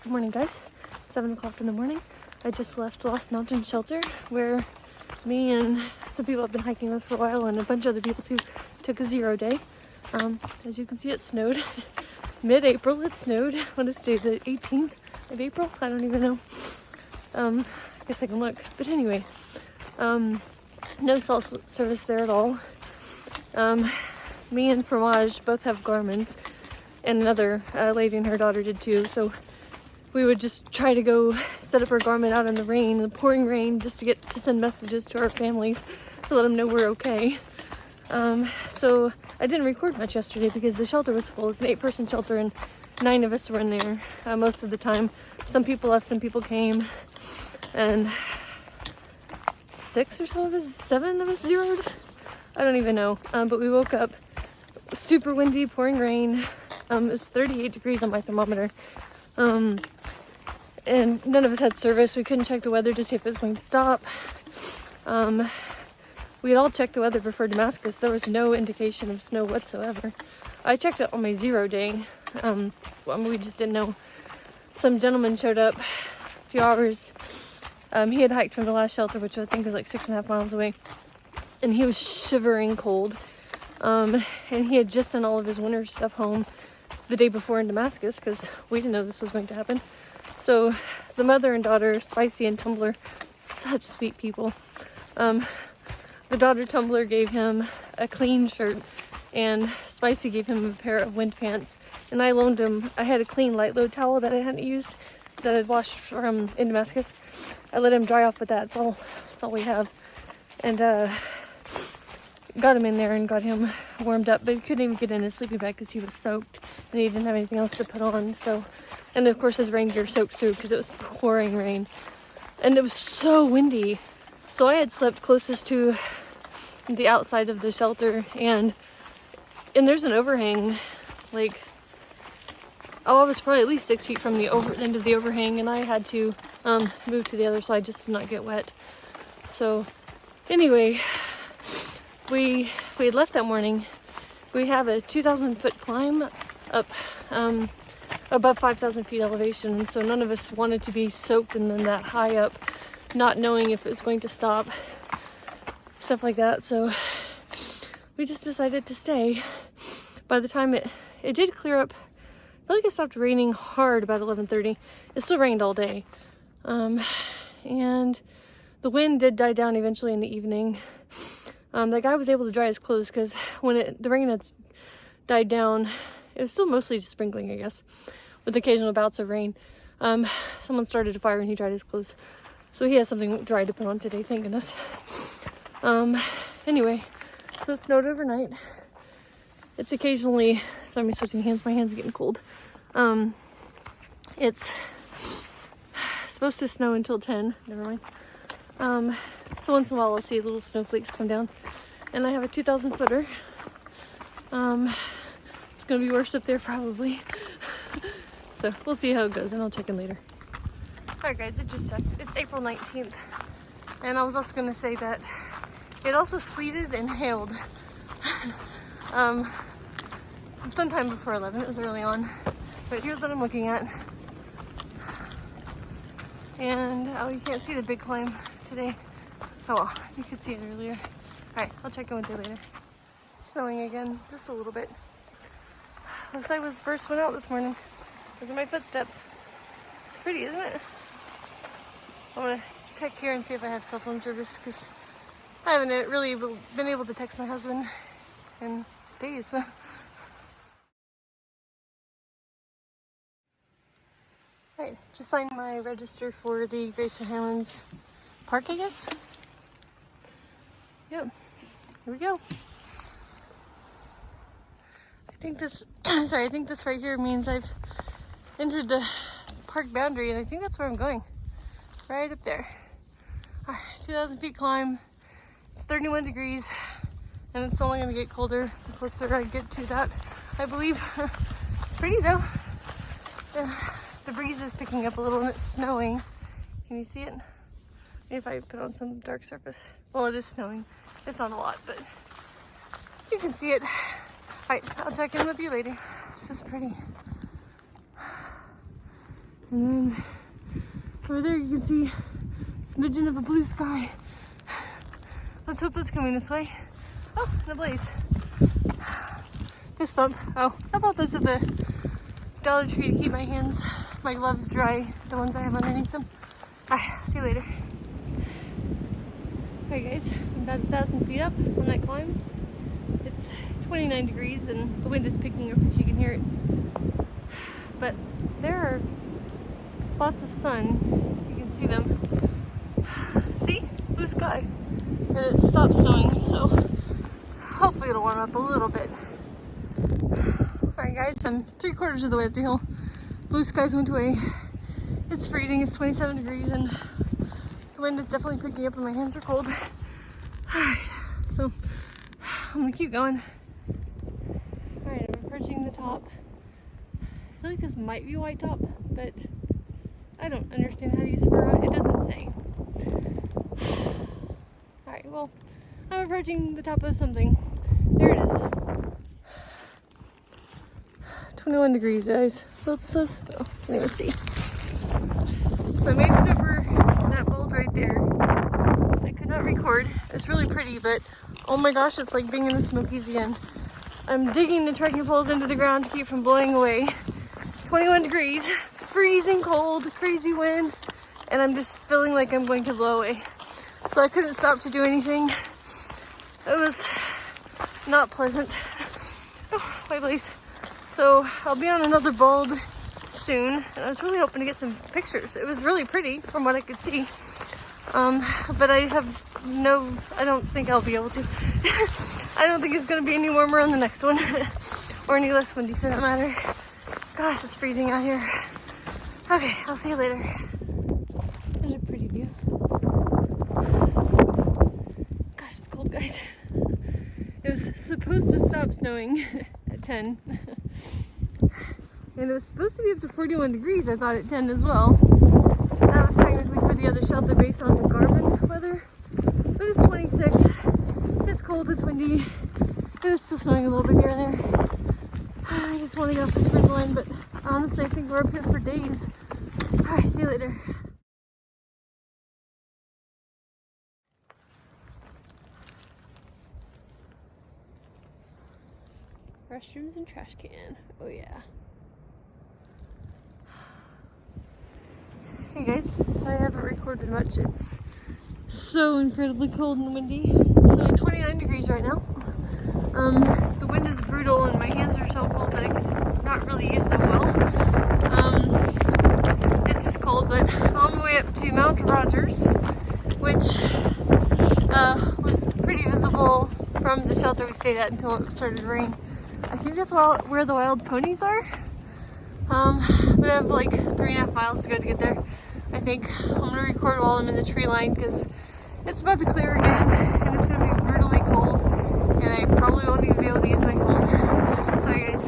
Good morning, guys. 7 o'clock in the morning. I just left Lost Mountain Shelter where me and some people I've been hiking with for a while and a bunch of other people too took a 0 day. As you can see, it snowed. Mid-April it snowed. What is today, the 18th of April? I don't even know. I guess I can look. But anyway, no cell service there at all. Me and Fromage both have Garmin's, and another lady and her daughter did too. So we would just try to go set up our Garmin out in the rain, the pouring rain, just to get to send messages to our families to let them know we're okay. So I didn't record much yesterday because the shelter was full. It's an 8-person shelter and 9 of us were in there most of the time. Some people left, some people came, and 6 or so of us, 7 of us zeroed. I don't even know. But we woke up super windy, pouring rain. It was 38 degrees on my thermometer. And none of us had service. We couldn't check the weather to see if it was going to stop. We had all checked the weather before Damascus. There was no indication of snow whatsoever. I checked it on my 0 day. We just didn't know. Some gentleman showed up a few hours. He had hiked from the last shelter, which I think was like 6.5 miles away. And he was shivering cold. And he had just done all of his winter stuff home the day before in Damascus because we didn't know this was going to happen. So the mother and daughter, Spicy and Tumbler, such sweet people. The daughter Tumbler gave him a clean shirt and Spicy gave him a pair of wind pants. And I loaned him, I had a clean light load towel that I hadn't used that I'd washed from in Damascus. I let him dry off with that. That's all we have. And got him in there and got him warmed up, but he couldn't even get in his sleeping bag because he was soaked and he didn't have anything else to put on. So, and of course his rain gear soaked through because it was pouring rain and it was so windy. So I had slept closest to the outside of the shelter, and there's an overhang, like, I was probably at least 6 feet from the end of the overhang, and I had to move to the other side just to not get wet. So anyway, we had left that morning. We have a 2,000-foot climb up above 5,000 feet elevation, and so none of us wanted to be soaked and then that high up, not knowing if it was going to stop, stuff like that. So we just decided to stay. By the time it did clear up, I feel like it stopped raining hard about 11:30. It still rained all day, and the wind did die down eventually in the evening. The guy was able to dry his clothes because when the rain had died down, it was still mostly just sprinkling, I guess, with occasional bouts of rain. Someone started a fire and he dried his clothes. So he has something dry to put on today, thank goodness. Anyway, so it snowed overnight. It's occasionally, sorry, I'm switching hands, my hands are getting cold. It's supposed to snow until 10, never mind. So once in a while I'll see little snowflakes come down. And I have a 2,000 footer. It's gonna be worse up there probably. So we'll see how it goes and I'll check in later. Alright guys, it just checked. It's April 19th. And I was also gonna say that it also sleeted and hailed. Sometime before 11, it was early on. But here's what I'm looking at. And oh, you can't see the big climb today. Oh well, you could see it earlier. Alright, I'll check in with you later. It's snowing again, just a little bit. Looks like I first went out this morning. Those are my footsteps. It's pretty, isn't it? I want to check here and see if I have cell phone service because I haven't really been able to text my husband in days. Alright, just signed my register for the Grayson Highlands Park, I guess. Yep, here we go. I think this, I think this right here means I've entered the park boundary, and I think that's where I'm going. Right up there. 2,000 feet climb. It's 31 degrees, and it's only going to get colder the closer I get to that, I believe. It's pretty though. The breeze is picking up a little and it's snowing. Can you see it? Maybe if I put on some dark surface. Well, it is snowing. It's not a lot, but you can see it. Alright, I'll check in with you later. This is pretty. And then over there you can see a smidgen of a blue sky. Let's hope that's coming this way. Oh, and a blaze. Fist bump. Oh, I bought those at the Dollar Tree to keep my gloves dry, the ones I have underneath them. Alright, see you later. Alright guys, I'm about 1,000 feet up on that climb. It's 29 degrees and the wind is picking up if you can hear it. But there are spots of sun, you can see them. See? Blue sky. And it stopped snowing, so hopefully it'll warm up a little bit. Alright guys, I'm 3/4 of the way up the hill. Blue skies went away. It's freezing, it's 27 degrees and the wind is definitely picking up and my hands are cold. Alright, so I'm gonna keep going. Alright, I'm approaching the top. I feel like this might be a white top, but I don't understand how to use fur on it. It doesn't say. Alright, well, I'm approaching the top of something. There it is. 21 degrees, guys. So it says, oh, let's see. So I made it over that boulder right there. I could not record. It's really pretty, but oh my gosh, it's like being in the Smokies again. I'm digging the trekking poles into the ground to keep from blowing away. 21 degrees, freezing cold, crazy wind, and I'm just feeling like I'm going to blow away. So I couldn't stop to do anything. It was not pleasant. Oh, my place. So I'll be on another bald soon, and I was really hoping to get some pictures. It was really pretty from what I could see. But I don't think I'll be able to. I don't think it's gonna be any warmer on the next one, or any less windy for that matter. Gosh, it's freezing out here. Okay, I'll see you later. There's a pretty view. Gosh, it's cold, guys. It was supposed to stop snowing at 10. And it was supposed to be up to 41 degrees, I thought, at 10 as well. That was technically for the other shelter based on the Garmin weather. But it's 26. It's cold, it's windy, and it's still snowing a little bit here and there. I just want to get off this ridge line, but honestly, I think we're up here for days. Alright, see you later. Restrooms and trash can. Oh yeah. Hey guys, so I haven't recorded much. It's so incredibly cold and windy. It's 29 degrees right now. The wind is brutal and my hands are so cold that I can not really use them well. It's just cold, but I'm on my way up to Mount Rogers, which was pretty visible from the shelter we stayed at until it started to rain. I think that's where the wild ponies are. But I have like 3.5 miles to go to get there. I think I'm gonna record while I'm in the tree line because it's about to clear again and it's gonna be brutally cold and I probably won't even be able to use my phone. Sorry guys.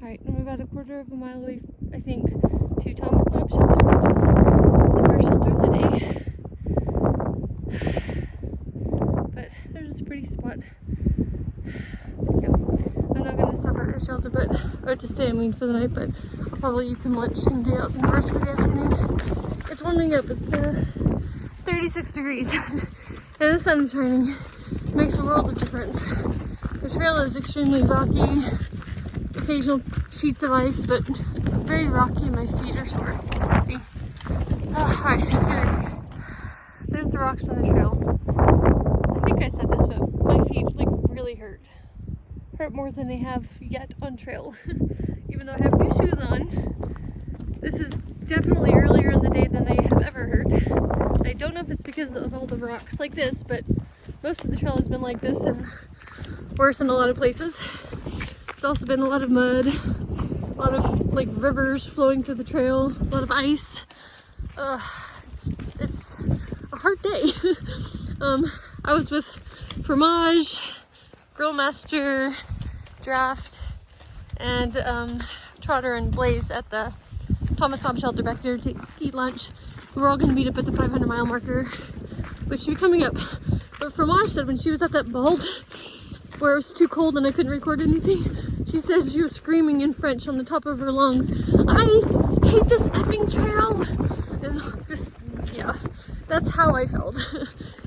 Alright, I'm about 1/4 mile away, I think, to Thomas Knob Shelter, which is the first shelter of the day. But there's this pretty spot. I'm not going to stop at the shelter, or to stay, for the night, but I'll probably eat some lunch and do outdoors for the afternoon. It's warming up, it's 36 degrees, and the sun's shining. It makes a world of difference. The trail is extremely rocky. Occasional sheets of ice, but very rocky and my feet are sore. See? Alright, see you later. There's the rocks on the trail. I think I said this, but my feet really hurt. Hurt more than they have yet on trail. Even though I have new shoes on. This is definitely earlier in the day than they have ever hurt. I don't know if it's because of all the rocks like this, but most of the trail has been like this and worse in a lot of places. It's also been a lot of mud, a lot of rivers flowing through the trail, a lot of ice. It's a hard day. I was with Fromage, Grill Master, Draft, and Trotter and Blaze at the Thomas Hobbs shelter back there to eat lunch. We're all gonna meet up at the 500-mile marker, which should be coming up. But Fromage said when she was at that bald where it was too cold and I couldn't record anything, she says she was screaming in French on the top of her lungs, "I hate this effing trail!" And just, yeah, that's how I felt.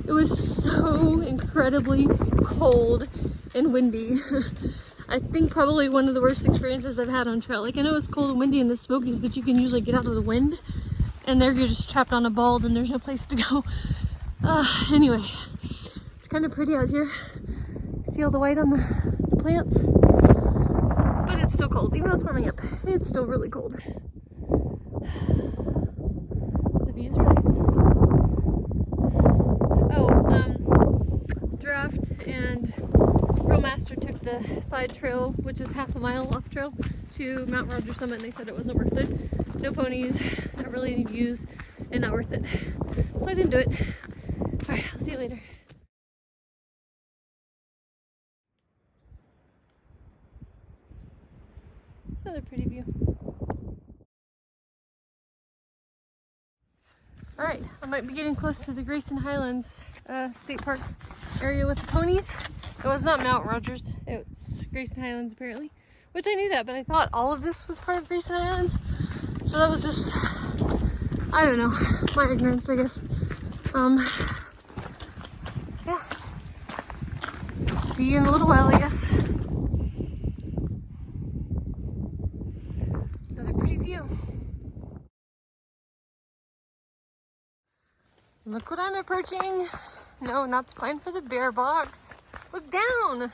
It was so incredibly cold and windy. I think probably one of the worst experiences I've had on trail. Like, I know it's cold and windy in the Smokies, but you can usually get out of the wind, and there you're just trapped on a bald and there's no place to go. Anyway, it's kind of pretty out here. See all the white on the plants? But it's still cold, even though it's warming up. It's still really cold. The views are nice. Draft and Grill Master took the side trail, which is half a mile off trail, to Mount Rogers Summit, and they said it wasn't worth it. No ponies, not really any views, and not worth it. So I didn't do it. Alright, I'll see you later. Another pretty view. Alright, I might be getting close to the Grayson Highlands State Park area with the ponies. It was not Mount Rogers, it's Grayson Highlands apparently. Which I knew that, but I thought all of this was part of Grayson Highlands. So that was just, I don't know, my ignorance, I guess. Yeah. See you in a little while, I guess. Another pretty view. Look what I'm approaching. No, not the sign for the bear box. Look down.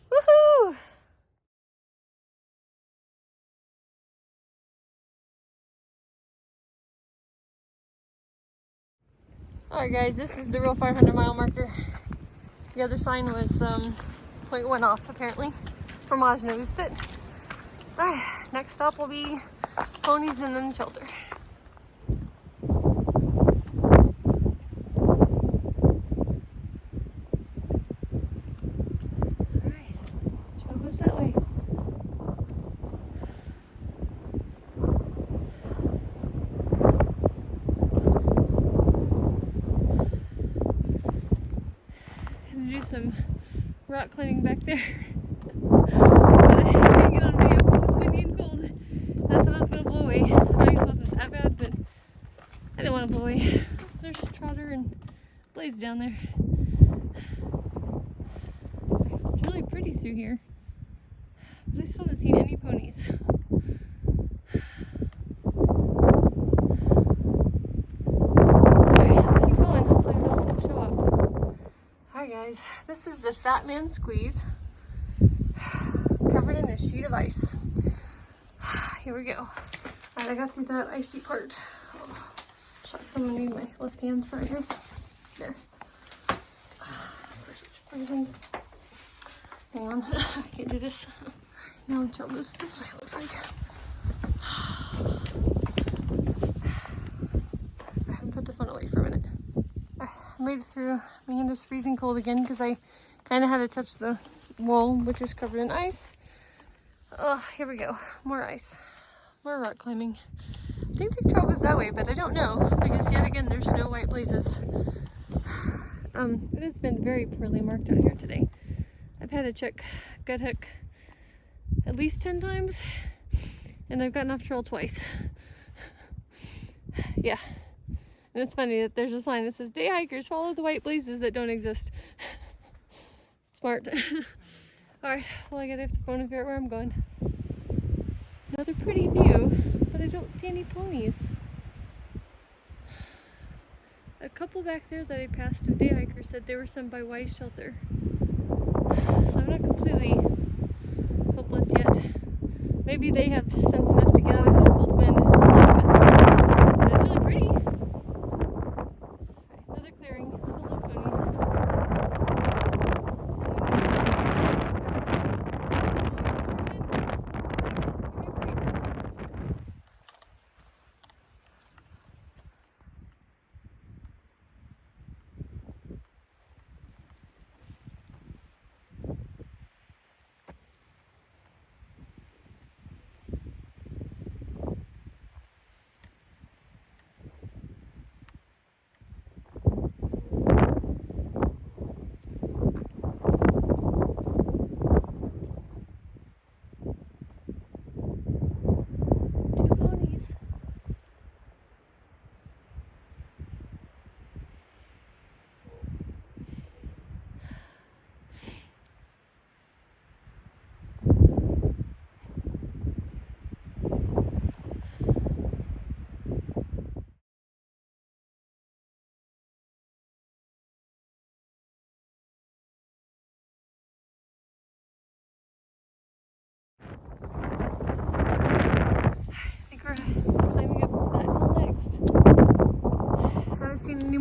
Woohoo! Alright guys, this is the real 500-mile marker. The other sign was 0.1 off apparently. Fromage noticed it. Alright, next stop will be Ponies and then shelter. Alright, trail goes that way. Gonna do some rock climbing back there. But I can't get on video because it's windy and cold. I thought I was going to blow away. I guess it wasn't that bad, but I didn't want to blow away. There's Trotter and Blaze down there. It's really pretty through here. But I still haven't seen any ponies. Alright, keep going. Hopefully they'll show up. Alright guys, this is the Fat Man Squeeze. Covered in a sheet of ice. Here we go. Alright, I got through that icy part. Oh, shucks, I'm gonna need my left hand. Sorry, guys. There. It's freezing. Hang on. I can't do this. Now the trail goes this way, it looks like. I haven't put the phone away for a minute. Alright, I made it through. My hand is freezing cold again because I kind of had to touch the wall, which is covered in ice. Oh, here we go. More ice. More rock climbing. I think the trail goes that way, but I don't know because yet again there's no white blazes. It has been very poorly marked out here today. I've had to check gut hook at least 10 times, and I've gotten off trail twice. Yeah, and it's funny that there's a sign that says "Day hikers follow the white blazes that don't exist." Smart. All right, well I gotta have to phone and figure out where I'm going. Another pretty view, but I don't see any ponies. A couple back there that I passed of day hikers said there were some by Wise Shelter. So I'm not completely hopeless yet. Maybe they have sense enough to get out of this cold wind and like gust winds. But it's really pretty. Right, another clearing, still no ponies.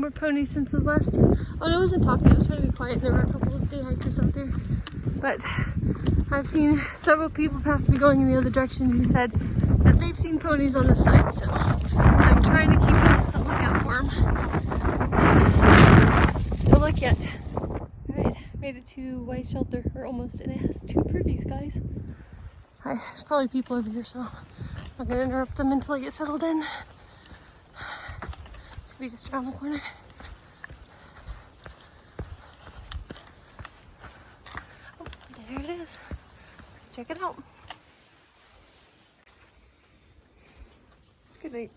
more ponies since those last two. Oh, no, I wasn't talking. I was trying to be quiet. There were a couple of day hikers out there. But I've seen several people pass me going in the other direction who said that they've seen ponies on the site. So I'm trying to keep a lookout for them. No luck yet. Alright, made it to White Shelter, or almost, and it has two pretties, guys. Hi, there's probably people over here, so I'm not gonna interrupt them until I get settled in. Should be just around the corner. Oh, there it is. Let's go check it out. Good night.